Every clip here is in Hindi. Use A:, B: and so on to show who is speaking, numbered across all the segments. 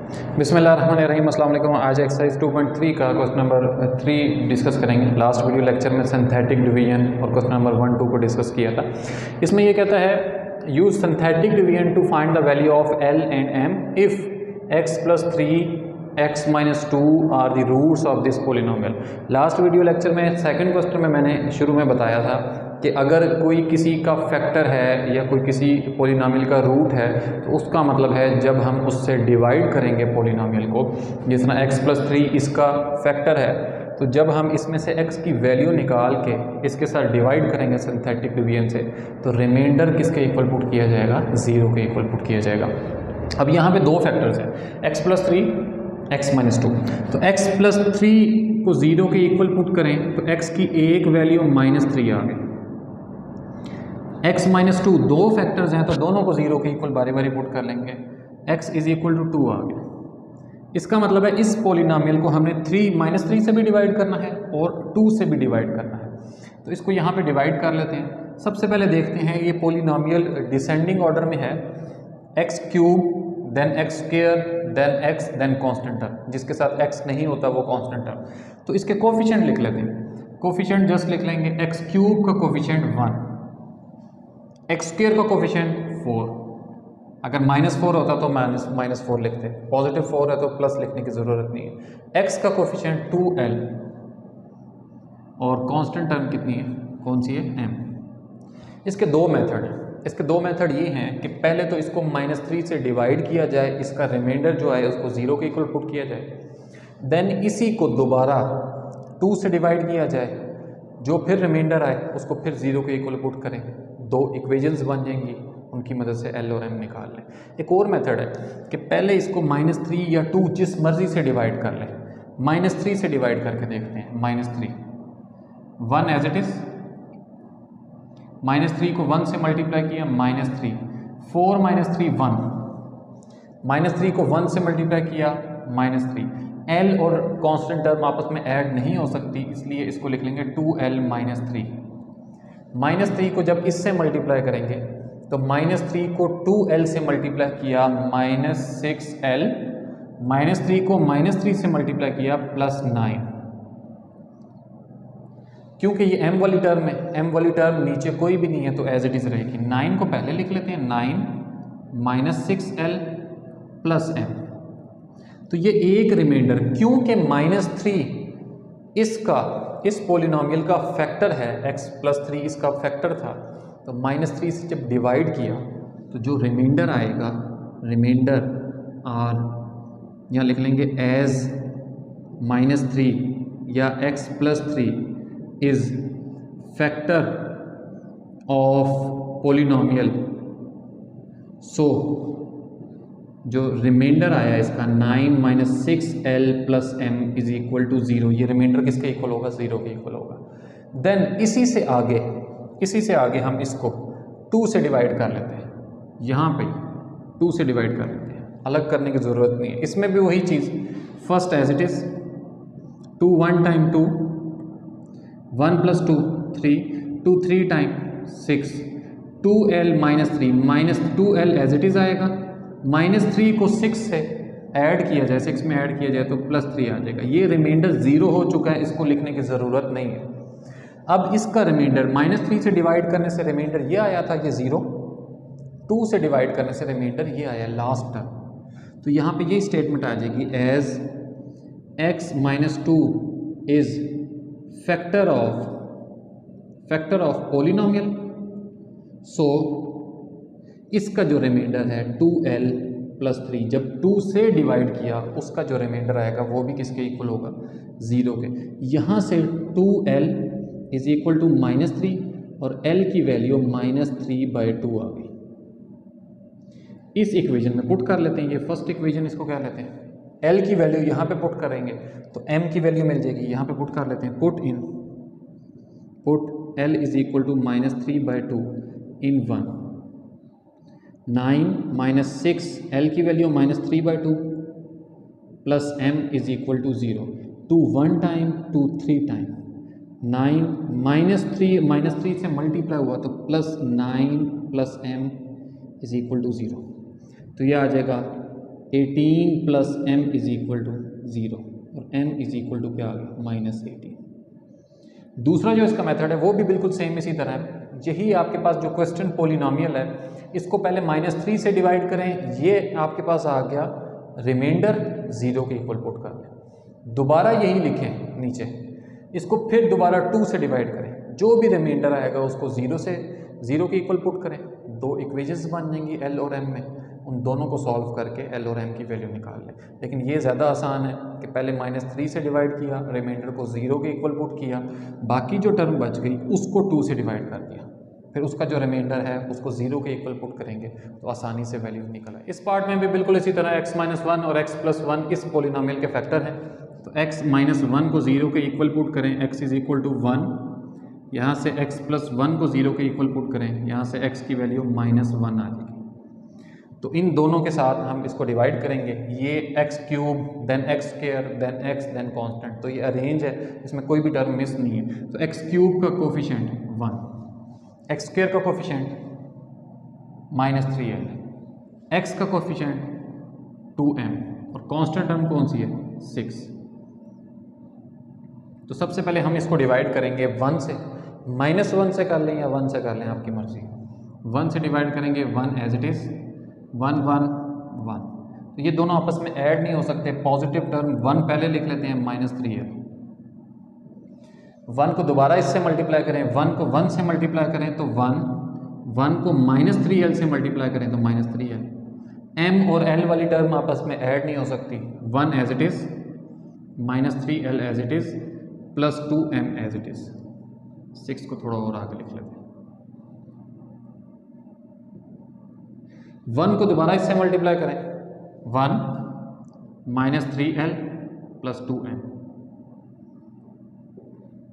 A: बिस्मिल्लाहिर्रहमानिर्रहीम, अस्सलाम वालेकुम। आज एक्सरसाइज 2.3 का क्वेश्चन नंबर 3 डिस्कस करेंगे। लास्ट वीडियो लेक्चर में सिंथेटिक डिवीजन और क्वेश्चन नंबर 1, 2 को डिस्कस किया था। इसमें ये कहता है use synthetic division to find the value of l and m if x plus 3 x minus 2 are the roots of this polynomial. Last video lecture में सेकंड क्वेश्चन में मैंने शुरू में बताया था कि अगर कोई किसी का फैक्टर है या कोई किसी पोलिनोमियल का रूट है तो उसका मतलब है जब हम उससे डिवाइड करेंगे पोलिनोमियल को, जिस तरह x प्लस 3 इसका फैक्टर है, तो जब हम इसमें से x की वैल्यू निकाल के इसके साथ डिवाइड करेंगे सिंथेटिक डिवीजन से, तो रिमाइंडर किसके इक्वल पुट किया जाएगा? 0 के इक्वल पुट किया जाएगा। अब यहाँ पे दो फैक्टर्स हैं, x प्लस 3 x माइनस 2। तो x प्लस 3 को 0 के इक्वल पुट करें तो x की एक वैल्यू -3 आ गई। x माइनस 2 दो फैक्टर्स हैं तो दोनों को 0 के इक्वल बारी बारी पुट कर लेंगे। x इज इक्वल टू 2 आ गया। इसका मतलब है इस पोलिनोमियल को हमने -3 से भी डिवाइड करना है और 2 से भी डिवाइड करना है। तो इसको यहाँ पे डिवाइड कर लेते हैं। सबसे पहले देखते हैं ये पोलिनोमियल डिसेंडिंग ऑर्डर में है, x cube then x square then x then constant term, जिसके साथ x नहीं होता वो कांस्टेंट टर्म। तो इसके कोफिशिएंट लिख लेते हैं। कोफिशिएंट जस्ट लिख लेंगे, एक्स क्यूब का कोफिशिएंट 1, एक्स स्क्वायर का कोफिशिएंट 4। अगर -4 होता तो -4 लिखते, पॉजिटिव 4 है तो प्लस लिखने की ज़रूरत नहीं है। x का कोफिशिएंट 2l और कांस्टेंट टर्म कितनी है, कौन सी है? m। इसके दो मेथड हैं। इसके दो मेथड ये हैं कि पहले तो इसको -3 से डिवाइड किया जाए, इसका रिमाइंडर जो है उसको 0 के इक्वल पुट किया जाए। देन इसी को दोबारा 2 से डिवाइड किया जाए, जो फिर रिमाइंडर आए उसको फिर 0 के इक्वल पुट करें। दो इक्वेशंस बन जाएंगी, उनकी मदद से एल और एम निकाल लें। एक और मेथड है कि पहले इसको -3 या 2 जिस मर्जी से डिवाइड कर लें। -3 से डिवाइड करके देखते हैं। -3 1 एज इट इज़, -3 को 1 से मल्टीप्लाई किया, -3 4 -3 1, -3 को 1 से मल्टीप्लाई किया, -3। एल और कांस्टेंट टर्म आपस में ऐड नहीं हो सकती, इसलिए इसको लिख लेंगे 2l -3। -3 को जब इससे मल्टीप्लाई करेंगे तो -3 को 2l से मल्टीप्लाई किया, -6l, -3 को -3 से मल्टीप्लाई किया, +9। क्योंकि ये m वाली टर्म है, m वाली टर्म नीचे कोई भी नहीं है तो एज इट इज़ रहेगी। 9 को पहले लिख लेते हैं, 9 -6l + m। तो ये एक रिमाइंडर, क्योंकि -3 इसका इस पोलिनोमियल का फैक्टर है, x प्लस 3 इसका फैक्टर था, तो -3 से जब डिवाइड किया तो जो रिमाइंडर आएगा, रिमाइंडर आर यहाँ लिख लेंगे एज -3 या x plus 3 is factor of polynomial. So जो रिमाइंडर आया इसका 9 - 6l + m is equal to 0। ये रिमाइंडर किसके इक्वल होगा? 0 के इक्वल होगा। देन इसी से आगे हम इसको 2 से डिवाइड कर लेते हैं। यहाँ पे 2 से डिवाइड कर लेते हैं, अलग करने की ज़रूरत नहीं है। इसमें भी वही चीज़, first as it is 2 1 time 2, 1 + 2 3, 2 3 time 6, 2l -3 -2l as it is आएगा। -3 को 6 से ऐड किया जाए, 6 में ऐड किया जाए तो +3 आ जाएगा। ये रिमाइंडर 0 हो चुका है, इसको लिखने की ज़रूरत नहीं है। अब इसका रिमाइंडर -3 से डिवाइड करने से रिमाइंडर ये आया था, ये 0। 2 से डिवाइड करने से रिमाइंडर ये आया, लास्ट टर्म। तो यहाँ पे ये स्टेटमेंट आ जाएगी, as x - 2 is factor of polynomial. So इसका जो रिमाइंडर है 2l + 3, जब 2 से डिवाइड किया उसका जो रिमाइंडर आएगा वो भी किसके इक्वल होगा? 0 के। यहाँ से 2l इज इक्वल टू -3 और l की वैल्यू -3/2 आ गई। इस इक्वेशन में पुट कर लेते हैं, ये फर्स्ट इक्वेशन इसको क्या लेते हैं, l की वैल्यू यहाँ पे पुट करेंगे तो m की वैल्यू मिल जाएगी। यहाँ पे पुट कर लेते हैं, put l is equal to -3/2 in 1, 9 - 6 l की value -3/2 + m is equal to 0। 2 1 time, 2 3 time, 9 -3 से मल्टीप्लाई हुआ तो +9 + m इज इक्वल टू 0। तो ये आ जाएगा 18 plus m is equal to 0 और m इज इक्वल टू क्या आ गया -18। दूसरा जो इसका मेथड है वो भी बिल्कुल सेम इसी तरह है। यही आपके पास जो क्वेश्चन पोलिनोमियल है इसको पहले -3 से डिवाइड करें, ये आपके पास आ गया रिमाइंडर 0 के इक्वल पुट कर दें। दोबारा यही लिखें नीचे, इसको फिर दोबारा 2 से डिवाइड करें, जो भी रिमाइंडर आएगा उसको 0 के इक्वल पुट करें। दो इक्वेशंस बन जाएंगी L और M में, उन दोनों को सॉल्व करके L और M की वैल्यू निकाल लें। लेकिन ये ज़्यादा आसान है कि पहले -3 से डिवाइड किया, रिमाइंडर को 0 के इक्वल पुट किया, बाकी जो टर्म बच गई उसको 2 से डिवाइड कर दिया, फिर उसका जो रिमाइंडर है उसको 0 के इक्वल पुट करेंगे तो आसानी से वैल्यू निकल आए। इस पार्ट में भी बिल्कुल इसी तरह x-1 और x+1 इस पोलिनोमियल के फैक्टर हैं, तो x-1 को 0 के इक्वल पुट करें, x इज इक्वल टू 1, यहाँ से x+1 को 0 के इक्वल पुट करें, यहाँ से x की वैल्यू -1 आ जाएगी। तो इन दोनों के साथ हम इसको डिवाइड करेंगे, ये x³ then x² then x then constant, तो ये अरेंज है, इसमें कोई भी टर्म मिस नहीं है। तो x³ का कोफिशिएंट 1, x² का कोफिशिएंट -3l, x का कोफिशिएंट 2m और कांस्टेंट टर्म कौन सी है 6। तो सबसे पहले हम इसको डिवाइड करेंगे 1 से, -1 से कर लें या 1 से कर लें, आपकी मर्जी। 1 से डिवाइड करेंगे 1 एज इट इज़, 1 1 1। तो ये दोनों आपस में ऐड नहीं हो सकते, पॉजिटिव टर्म 1 पहले लिख लेते हैं -3l। 1 को दोबारा इससे मल्टीप्लाई करें, 1 को 1 से मल्टीप्लाई करें तो 1, 1 को -3l से मल्टीप्लाई करें तो -3l। m और l वाली टर्म आपस में ऐड नहीं हो सकती, 1 as it is, -3l as it is, plus 2m as it is. 6 को थोड़ा और आगे लिख लेते हैं। 1 को दोबारा इससे मल्टीप्लाई करें, 1 -3l प्लस 2m,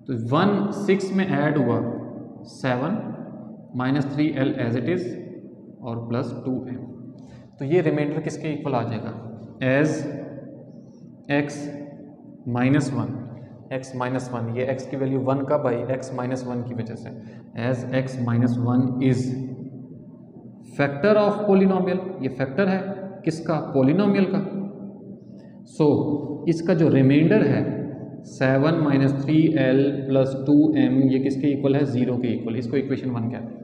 A: तो 1 6 में ऐड हुआ 7 -3l एज इट इज़ और प्लस 2m। तो ये रिमाइंडर किसके इक्वल आ जाएगा, एज x-1, ये x की वैल्यू 1 कब आई, x-1 की वजह से, as x-1 is factor of polynomial, ये फैक्टर है किसका, पोलिनोमियल का। सो इसका जो रिमाइंडर है 7 -3l प्लस 2m, ये किसके इक्वल है, 0 के इक्वल, इसको इक्वेशन 1 कहते हैं।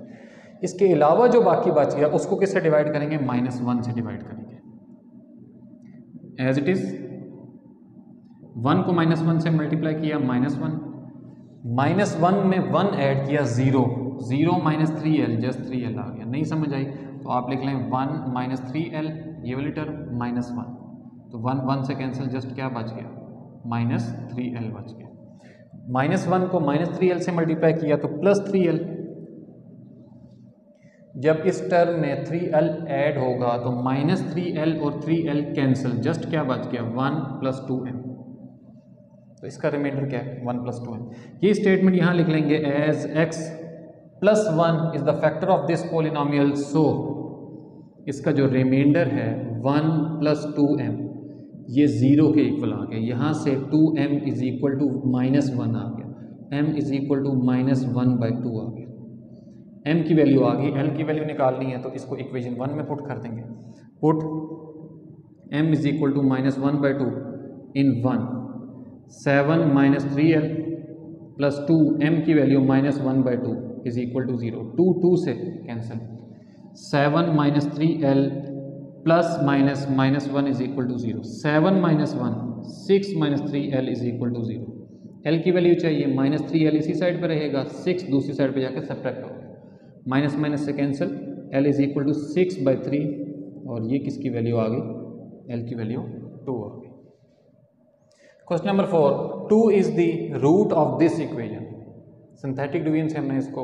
A: इसके अलावा जो बाकी बच गया उसको किससे डिवाइड करेंगे, -1 से डिवाइड करेंगे, एज इट इज़। 1 को -1 से मल्टीप्लाई किया, -1 में 1 ऐड किया 0 -3l, जस्ट 3l आ गया। नहीं समझ आई तो आप लिख लें 1 -3l, ये वाली टर्म -1, तो 1 से कैंसिल, जस्ट क्या बच गया, -3l बच गया। -1 को -3l से मल्टीप्लाई किया तो +3l, जब इस टर्म में 3l ऐड होगा तो -3l और 3l कैंसिल, जस्ट क्या बच गया, 1 + 2m। तो इसका रिमाइंडर क्या है, 1 + 2m। ये स्टेटमेंट यहाँ लिख लेंगे, as x+1 is the factor of this polynomial, so इसका जो रिमाइंडर है 1 + 2m, ये 0 के इक्वल आ गया। यहाँ से 2m इज इक्वल टू -1 आ गया, m इज इक्वल टू -1/2 आ गया। m की वैल्यू आ गई, l की वैल्यू निकालनी है तो इसको इक्वेशन 1 में पुट कर देंगे। Put m is equal to -1/2 in 1, 7 -3l plus 2, m की वैल्यू -1/2 इज इक्वल टू 0, 2 से cancel, 7 -3l plus -1 is equal to 0, 7 - 1 6 -3l is equal to 0। l की वैल्यू चाहिए, -3l इसी साइड पे रहेगा, 6 दूसरी साइड पे जाकर सब्ट्रैक्ट होगा, माइनस से cancel, l is equal to 6/3 और ये किसकी वैल्यू आ गई, l की वैल्यू 2 आ गई। Question number 4, 2 is the root of this equation. Synthetic division से हमने इसको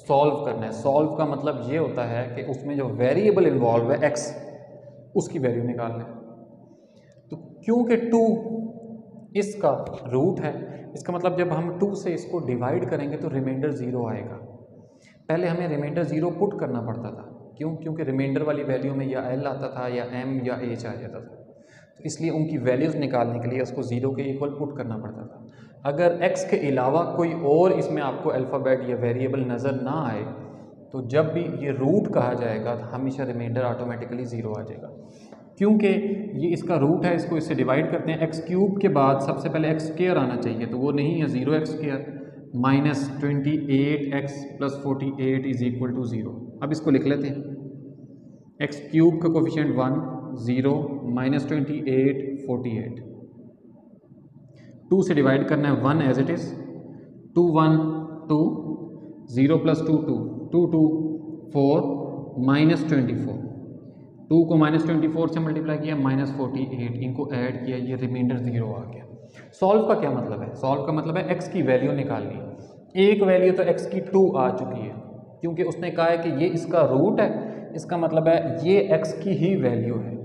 A: सॉल्व करना है। सॉल्व का मतलब ये होता है कि उसमें जो वेरिएबल इन्वॉल्व है x, उसकी वैल्यू निकालना है। तो क्योंकि 2 इसका रूट है, इसका मतलब जब हम 2 से इसको डिवाइड करेंगे तो रिमाइंडर 0 आएगा। पहले हमें रिमाइंडर 0 पुट करना पड़ता था, क्यों, क्योंकि रिमाइंडर वाली वैल्यू में या l आता था या m या h आ जाता था, तो इसलिए उनकी वैल्यूज़ निकालने के लिए उसको 0 के इक्वल पुट करना पड़ता था। अगर x के अलावा कोई और इसमें आपको अल्फ़ाबेट या वेरिएबल नज़र ना आए तो जब भी ये रूट कहा जाएगा तो हमेशा रिमाइंडर ऑटोमेटिकली 0 आ जाएगा। क्योंकि ये इसका रूट है, इसको इससे डिवाइड करते हैं। एक्स क्यूब के बाद सबसे पहले एक्स स्क्वायर आना चाहिए, तो वो नहीं है, 0x square minus 28x plus 48 is equal to 0। अब इसको लिख लेते हैं, एक्स क्यूब का कोफिशिएंट 1 0 माइनस 28 48, 2 से डिवाइड करना है 1 as it is, 2 1 2 0 plus 2 2 2 2 4 minus 24, 2 को माइनस 24 से मल्टीप्लाई किया माइनस 48, इनको ऐड किया, ये रिमाइंडर 0 आ गया। सॉल्व का क्या मतलब है? सॉल्व का मतलब है एक्स की वैल्यू निकालनी। एक वैल्यू तो एक्स की 2 आ चुकी है, क्योंकि उसने कहा है कि ये इसका रूट है, इसका मतलब है ये एक्स की ही वैल्यू है।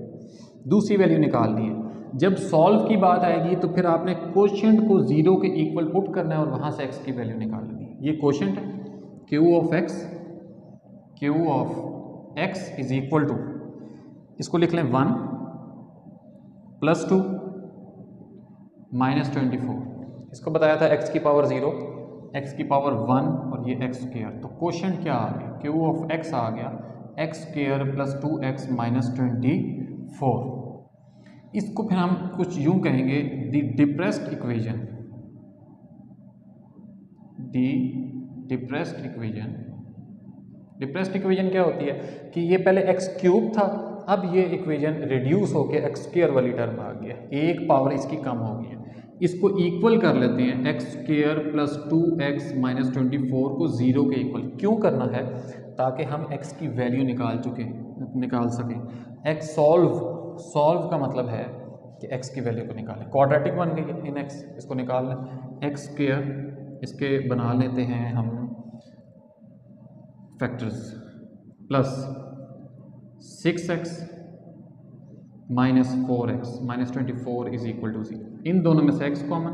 A: दूसरी वैल्यू निकालनी है। जब सॉल्व की बात आएगी तो फिर आपने कोशेंट को 0 के इक्वल पुट करना है और वहाँ से एक्स की वैल्यू निकालनी है। ये कोशेंट है, Q of x is equal to, इसको लिख लें 1 प्लस 2 माइनस 24। इसको बताया था x की पावर 0, x की पावर 1 और ये x स्क्वायर, तो कोशेंट क्या आ गया? क्यू ऑफ x आ गया x square plus 2x minus 24। इसको फिर हम कुछ यूं कहेंगे, द डिप्रेस्ड इक्वेजन क्या होती है कि ये पहले एक्स क्यूब था, अब ये इक्वेजन रिड्यूस होकर एक्स स्क्वायर वाली टर्म आ गया, एक पावर इसकी कम हो गई है। इसको इक्वल कर लेते हैं, x square plus 2x minus 24 को 0 के इक्वल क्यों करना है? ताकि हम x की वैल्यू निकाल सकें। एक्स सॉल्व का मतलब है कि x की वैल्यू को निकालें। क्वाड्रेटिक बन गई है इन x, इसको निकाल लें। एक्स स्क्वायर, इसके बना लेते हैं हम factors, plus 6x minus 4x minus 24 is equal to 0। इन दोनों में से x common,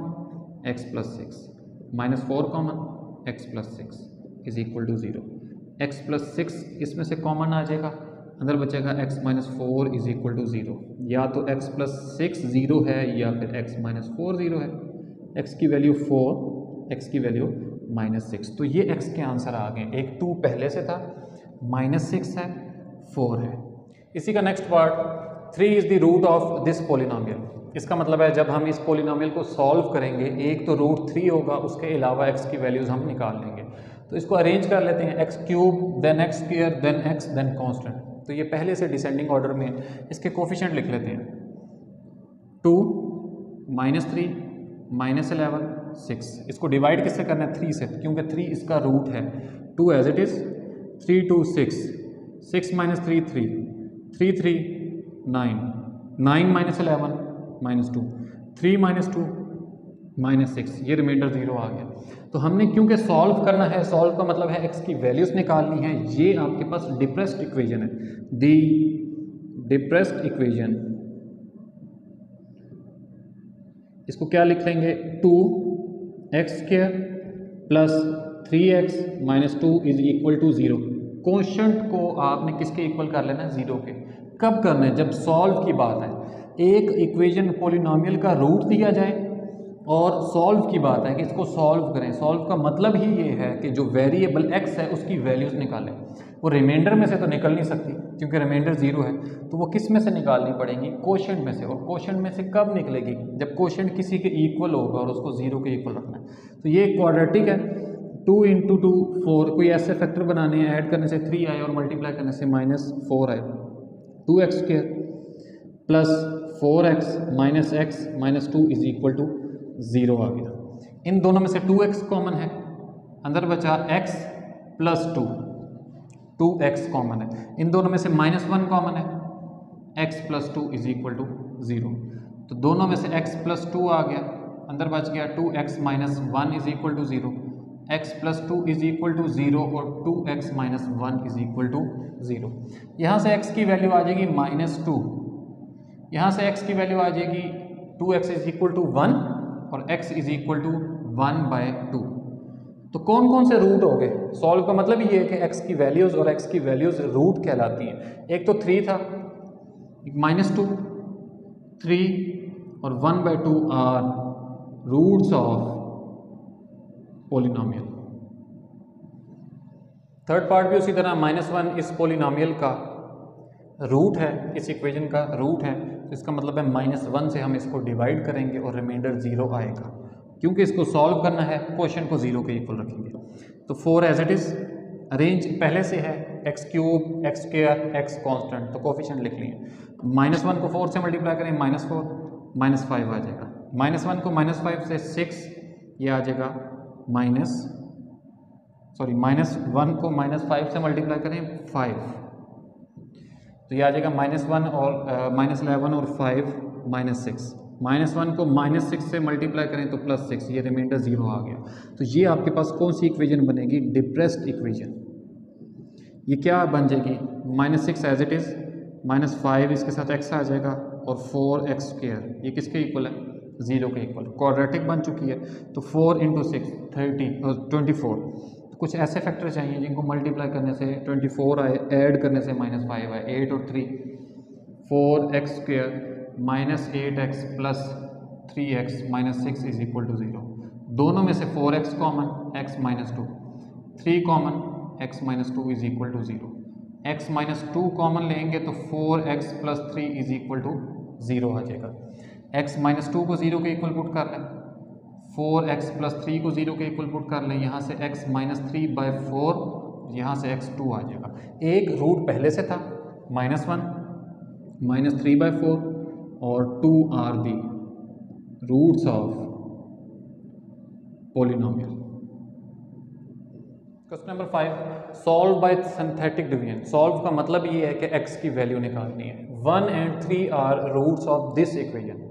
A: x plus 6 minus 4 common, x plus 6 is equal to 0। x plus 6 इसमें से कॉमन आ जाएगा, अंदर बचेगा x minus 4 is equal to 0। या तो x प्लस 6 0 है या फिर x माइनस 4 0 है। x की वैल्यू 4, x की वैल्यू माइनस 6, तो ये x के आंसर आ गए। एक 2 पहले से था, माइनस 6 है, 4 है। इसी का next part, 3 is the root of this polynomial. इसका मतलब है जब हम इस पोलिनोमियल को सॉल्व करेंगे, एक तो रूट 3 होगा, उसके अलावा x की वैल्यूज़ हम निकाल लेंगे। तो इसको अरेंज कर लेते हैं, x cube then x square then x then constant. तो ये पहले से डिसेंडिंग ऑर्डर में, इसके कोफिशिएंट लिख लेते हैं, 2 माइनस 3 माइनस 11 6। इसको डिवाइड किससे करना है? 3 से, क्योंकि 3 इसका रूट है। 2 as it is, 3 2 6, 6 minus 3 3, 3 3 9, 9 minus 11 minus 2, 3 minus 2 minus 6, ये रिमाइंडर 0 आ गया। तो हमने क्योंकि सॉल्व करना है, सॉल्व का मतलब है x की वैल्यूज़ निकालनी है। ये आपके पास डिप्रेस्ड इक्वेजन है, दी डिप्रेस्ड इक्वेजन। इसको क्या लिख लेंगे? 2x square plus 3x minus 2 is equal to 0। Quotient को आपने किसके इक्वल कर लेना है? 0 के। कब करना है? जब सॉल्व की बात है। एक इक्वेशन पोलिनोमियल का रूट दिया जाए और सॉल्व की बात है कि इसको सॉल्व करें। सॉल्व का मतलब ही ये है कि जो वेरिएबल x है उसकी वैल्यूज़ निकालें। वो रिमाइंडर में से तो निकल नहीं सकती, क्योंकि रिमाइंडर 0 है, तो वो किस में से निकालनी पड़ेंगी? कोशेंट में से। और कोशेंट में से कब निकलेगी? जब कोशेंट किसी के इक्वल होगा और उसको 0 के इक्वल रखना है। तो ये क्वाड्रेटिक है, 2 इंटू 2 4, कोई ऐसे फैक्टर बनाने हैं, ऐड करने से 3 आए और मल्टीप्लाई करने से माइनस 4 आए। 2x square plus 4x minus x minus 2 is equal to 0 आ गया। इन दोनों में से 2x कॉमन है, अंदर बचा x प्लस 2, 2x कॉमन है। इन दोनों में से माइनस 1 कॉमन है, x plus 2 is equal to 0। तो दोनों में से x प्लस 2 आ गया, अंदर बच गया 2x minus 1 is equal to 0। x plus 2 is equal to 0 और 2x minus 1 is equal to 0। यहाँ से x की वैल्यू आ जाएगी माइनस 2, यहाँ से x की वैल्यू आ जाएगी 2x इज इक्वल टू 1 और x इज इक्वल टू 1/2। तो कौन कौन से रूट हो गए? सॉल्व का मतलब ये है कि x की वैल्यूज़ और x की वैल्यूज़ रूट कहलाती हैं। एक तो 3 था, माइनस 2, 3 और 1/2 are roots of polynomial. Third part भी उसी तरह, -1 इस पोलिनोमियल का रूट है, इस इक्वेशन का रूट है, तो इसका मतलब है -1 से हम इसको डिवाइड करेंगे और रिमाइंडर 0 आएगा। क्योंकि इसको सॉल्व करना है, क्वेश्चन को 0 के इक्वल रखेंगे। तो 4 एज इट इज़, रेंज पहले से है x³ x² x कांस्टेंट, तो कोफिशिएंट लिख लिए। -1 को 4 से मल्टीप्लाई करें -4, -5 आ जाएगा। -1 को -5 से 6, ये आ जाएगा -1 को -5 से मल्टीप्लाई करें 5, तो ये आ जाएगा -1 और -11 और 5 -6। -1 को -6 से मल्टीप्लाई करें तो +6, ये रिमाइंडर 0 आ गया। तो ये आपके पास कौन सी इक्वेशन बनेगी? Depressed equation. ये क्या बन जाएगी? -6 एज इट इज़, -5 इसके साथ x आ जाएगा और 4x², ये किसके इक्वल है? 0 के इक्वल। क्वाड्रेटिक बन चुकी है, तो 4 × 6 24। कुछ ऐसे फैक्टर चाहिए जिनको मल्टीप्लाई करने से 24 आए, ऐड करने से -5 आए। 8 और 3, 4x² -8x + 3x -6 = 0। दोनों में से 4x common, x -2, 3 common, x -2 = 0। x -2 common लेंगे तो 4x + 3 = 0 आ जाएगा। x -2 को 0 के इक्वल पुट कर लें, 4x + 3 को 0 के इक्वल पुट कर लें, यहाँ से x -3/4, यहाँ से x 2 आ जाएगा। एक रूट पहले से था -1, -3/4 और 2 are the roots of polynomial. Question number 5, solve by synthetic division. Solve का मतलब ये है कि x की वैल्यू निकालनी है। 1 और 3 are roots of this equation.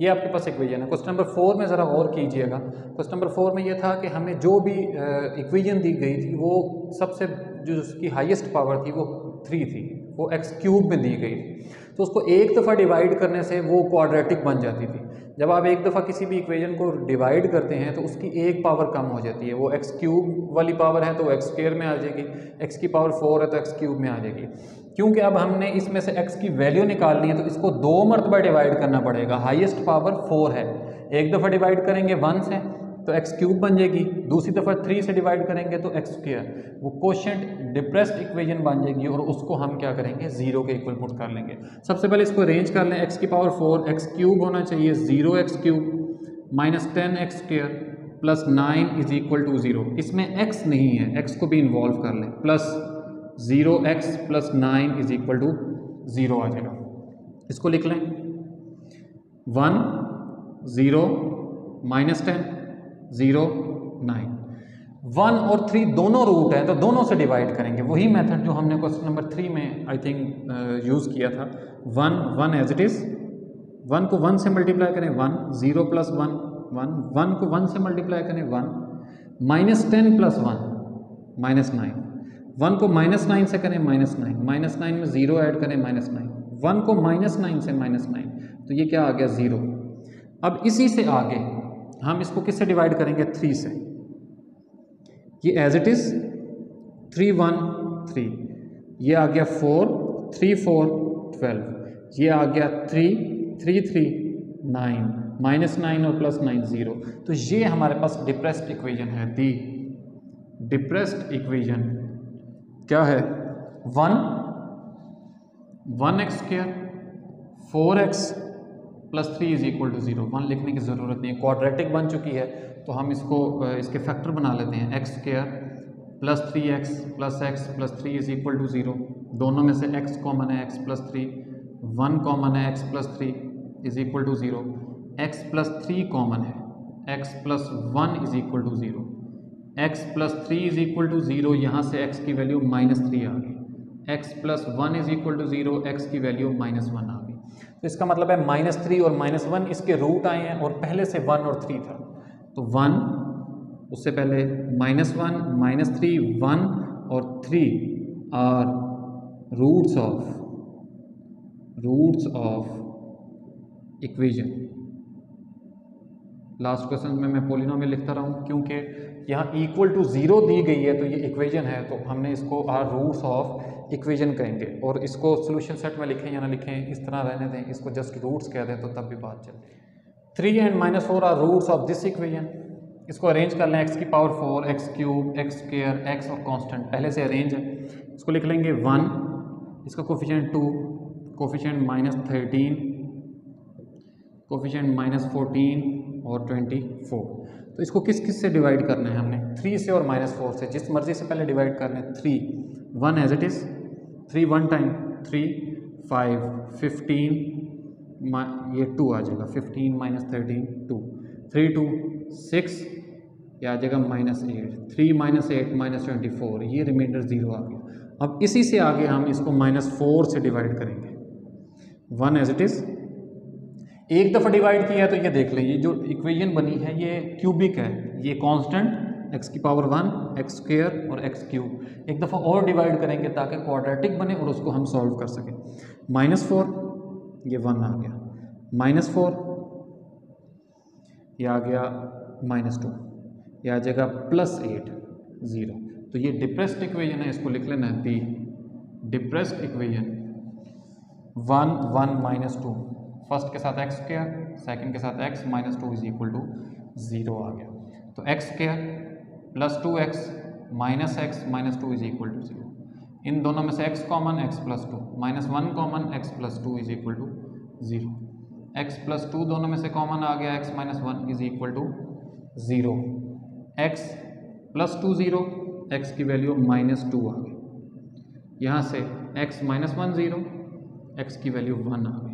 A: ये आपके पास इक्वेशन है। क्वेश्चन नंबर 4 में ज़रा गौर कीजिएगा। क्वेश्चन नंबर 4 में ये था कि हमें जो भी इक्वेशन दी गई थी वो सबसे जो उसकी हाईएस्ट पावर थी वो 3 थी, वो x³ में दी गई थी। तो उसको एक दफ़ा डिवाइड करने से वो क्वाड्रेटिक बन जाती थी। जब आप एक दफ़ा किसी भी इक्वेशन को डिवाइड करते हैं तो उसकी एक पावर कम हो जाती है। वो x³ वाली पावर है तो x² में आ जाएगी, x की पावर 4 है तो x³ में आ जाएगी। क्योंकि अब हमने इसमें से x की वैल्यू निकालनी है तो इसको 2 मरतबा डिवाइड करना पड़ेगा। हाईएस्ट पावर 4 है, एक दफ़ा डिवाइड करेंगे 1 से तो x³ बन जाएगी, दूसरी दफ़ा 3 से डिवाइड करेंगे तो x², वो कोशेंट डिप्रेस्ड इक्वेशन बन जाएगी और उसको हम क्या करेंगे? 0 के इक्वल पुट कर लेंगे। सबसे पहले इसको अरेंज कर लें। x की पावर 4, x³ होना चाहिए 0x³ -10x² + 9 = 0। इसमें x नहीं है, x को भी इन्वॉल्व कर लें, प्लस 0x + 9 = 0 आ जाएगा। इसको लिख लें 1 0 -10 0 9। 1 और 3 दोनों रूट हैं तो दोनों से डिवाइड करेंगे। वही मेथड जो हमने क्वेश्चन नंबर 3 में आई थिंक यूज़ किया था। 1 एज इट इज़, 1 को 1 से मल्टीप्लाई करें 1, 0 + 1 1, 1 को 1 से मल्टीप्लाई करें 1, -10 + 1 -9, 1 को -9 से करें -9, -9 में 0 ऐड करें -9, 1 को -9 से -9, तो ये क्या आ गया? 0। अब इसी से आगे हम इसको किससे डिवाइड करेंगे? 3 से। ये एज इट इज़ 3 1 3, ये आ गया 4 3 4 12, ये आ गया 3 3 3 9, -9 और +9 0। तो ये हमारे पास डिप्रेस्ड इक्वेशन है। दी डिप्रेस्ड इक्वेशन क्या है? 1x² 4x + 3 = 0। 1 लिखने की ज़रूरत नहीं है, क्वाड्रेटिक बन चुकी है तो हम इसको इसके फैक्टर बना लेते हैं। x² + 3x + x + 3 = 0। दोनों में से x कॉमन है, x + 3, 1 कॉमन है, x + 3 = 0, x + 3 कॉमन है, x + 1 = 0, x + 3 = 0। यहाँ से x की वैल्यू -3 आ गई, x + 1 = 0, x की वैल्यू -1 आ गई। तो इसका मतलब है -3 और -1 इसके रूट आए हैं और पहले से 1 और 3 था। तो 1, उससे पहले -1 -3 1 और 3 are roots of equation. Last question में मैं पॉलिनोमियल लिखता रहा हूँ क्योंकि यहाँ =0 दी गई है तो ये इक्वेशन है, तो हमने इसको आर रूट्स ऑफ इक्वेशन कहेंगे। और इसको सोल्यूशन सेट में लिखें या ना लिखें, इस तरह रहने दें, इसको जस्ट रूट्स कह दें तो तब भी बात चलती है। 3 and -4 are roots of this equation. इसको अरेंज कर लें। x की पावर 4, x³ x² x और कांस्टेंट पहले से अरेंज है। इसको लिख लेंगे 1, इसका कोफिशिएंट 2, कोफिशिएंट -13, कोफिशिएंट -14 और 24। तो इसको किस किस से डिवाइड करना है हमने? 3 से और -4 से, जिस मर्जी से पहले डिवाइड करना है। 3 1 एज इट इज़, 3 1 टाइम 3 5 15, ये 2 आ जाएगा, 15 -13 2, 3 2 6, ये आ जाएगा -8, 3 -8 -24, ये रिमाइंडर 0 आ गया। अब इसी से आगे हम इसको -4 से डिवाइड करेंगे। 1 एज इट इज़, एक दफ़ा डिवाइड किया तो ये देख लें, ये जो इक्वेशन बनी है ये क्यूबिक है, ये कांस्टेंट x की पावर 1 x स्क्वायर और x क्यूब। एक दफ़ा और डिवाइड करेंगे ताकि क्वाड्रेटिक बने और उसको हम सॉल्व कर सकें। -4, ये 1 आ गया, -4, ये आ गया -2, ये आ जाएगा +8 0। तो ये डिप्रेस्ड इक्वेशन है, इसको लिख लेना है दी डिप्रेस्ड इक्वेशन 1 1 -2, फर्स्ट के साथ x स्क्वायर, सेकंड के साथ x -2 इज इक्वल टू 0 आ गया। तो x square + 2x -x -2 is equal to 0। इन दोनों में से x common, x + 2, -1 common, x + 2 is equal to 0। x + 2 दोनों में से कॉमन आ गया, x - 1 is equal to 0। x + 2 0, x की वैल्यू -2 आ गई। यहाँ से x - 1 0, x की वैल्यू 1 आ गई।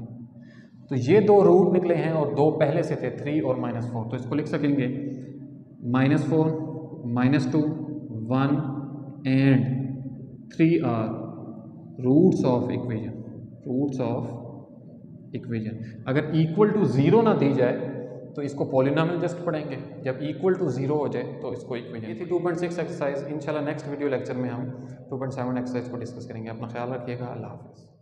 A: तो ये दो रूट निकले हैं और दो पहले से थे 3 और -4। तो इसको लिख सकेंगे -4 -2 1 and 3 are roots of equation, roots of equation. अगर इक्वल टू 0 ना दी जाए तो इसको पॉलिनोमियल जस्ट पढ़ेंगे, जब इक्वल टू 0 हो जाए तो इसको इक्वेशन। ये थी 2.6 एक्सरसाइज। इंशाल्लाह नेक्स्ट वीडियो लेक्चर में हम 2.7 एक्सरसाइज को डिस्कस करेंगे। अपना ख्याल रखिएगा। अल्लाह हाफ़िज़।